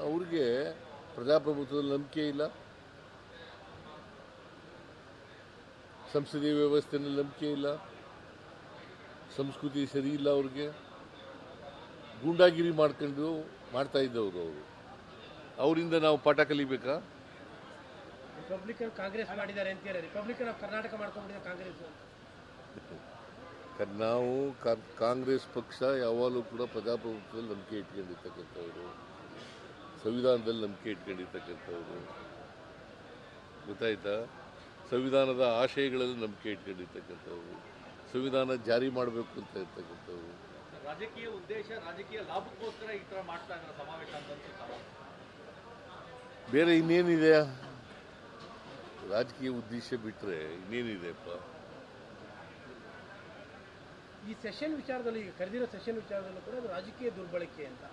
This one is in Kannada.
ಅವ್ರಿಗೆ ಪ್ರಜಾಪ್ರಭುತ್ವದಲ್ಲಿ ನಂಬಿಕೆ ಇಲ್ಲ, ಸಂಸದೀಯ ವ್ಯವಸ್ಥೆಯಲ್ಲಿ ನಂಬಿಕೆ ಇಲ್ಲ, ಸಂಸ್ಕೃತಿ ಸರಿ ಇಲ್ಲ, ಅವ್ರಿಗೆ ಗೂಂಡಾಗಿರಿ ಮಾಡ್ತಾ ಇದ್ದವರು ಅವರು. ಅವರಿಂದ ನಾವು ಪಾಠ ಕಲಿಬೇಕಾ? ರಿಪಬ್ಲಿಕನ್ ಕಾಂಗ್ರೆಸ್ ಮಾಡಿದ್ದಾರೆ ಅಂತೀರಾ? ರಿಪಬ್ಲಿಕನ್ ಆಫ್ ಕರ್ನಾಟಕ ಮಾಡ್ಕೊಂಡಿದ್ದಾರೆ ಕಾಂಗ್ರೆಸ್. ನಾವು ಕಾಂಗ್ರೆಸ್ ಪಕ್ಷ ಯಾವಾಗಲೂ ಕೂಡ ಪ್ರಜಾಪ್ರಭುತ್ವದಲ್ಲಿ ನಂಬಿಕೆ ಇಟ್ಕೊಂಡಿರ್ತಕ್ಕಂಥವ್ರು, ಸಂವಿಧಾನದಲ್ಲಿ ನಂಬಿಕೆ ಇಟ್ಕೊಂಡಿರ್ತಕ್ಕಂಥವ್ರು, ಗೊತ್ತಾಯ್ತಾ? ಸಂವಿಧಾನದ ಆಶಯಗಳಲ್ಲಿ ನಂಬಿಕೆ ಇಟ್ಕೊಂಡಿರ್ತಕ್ಕಂಥವ್ರು, ಸಂವಿಧಾನ ಜಾರಿ ಮಾಡಬೇಕು ಅಂತ ಇರ್ತಕ್ಕಂಥವ್ರು. ರಾಜಕೀಯ ಉದ್ದೇಶ, ರಾಜಕೀಯ ಲಾಭಕ್ಕೋಸ್ಕರ ಈ ಥರ ಮಾಡ್ತಾ ಇದ್ದಾರೆ ಸಮಾವೇಶ ಅಂತ. ಬೇರೆ ಇನ್ನೇನಿದೆ? ರಾಜಕೀಯ ಉದ್ದೇಶ ಬಿಟ್ಟರೆ ಇನ್ನೇನಿದೆಪ್ಪ? ಈ ಸೆಷನ್ ವಿಚಾರದಲ್ಲಿ, ಈಗ ಕರೆದಿರೋ ಸೆಷನ್ ವಿಚಾರದಲ್ಲೂ ಕೂಡ ಅದು ರಾಜಕೀಯ ದುರ್ಬಳಕೆ ಅಂತ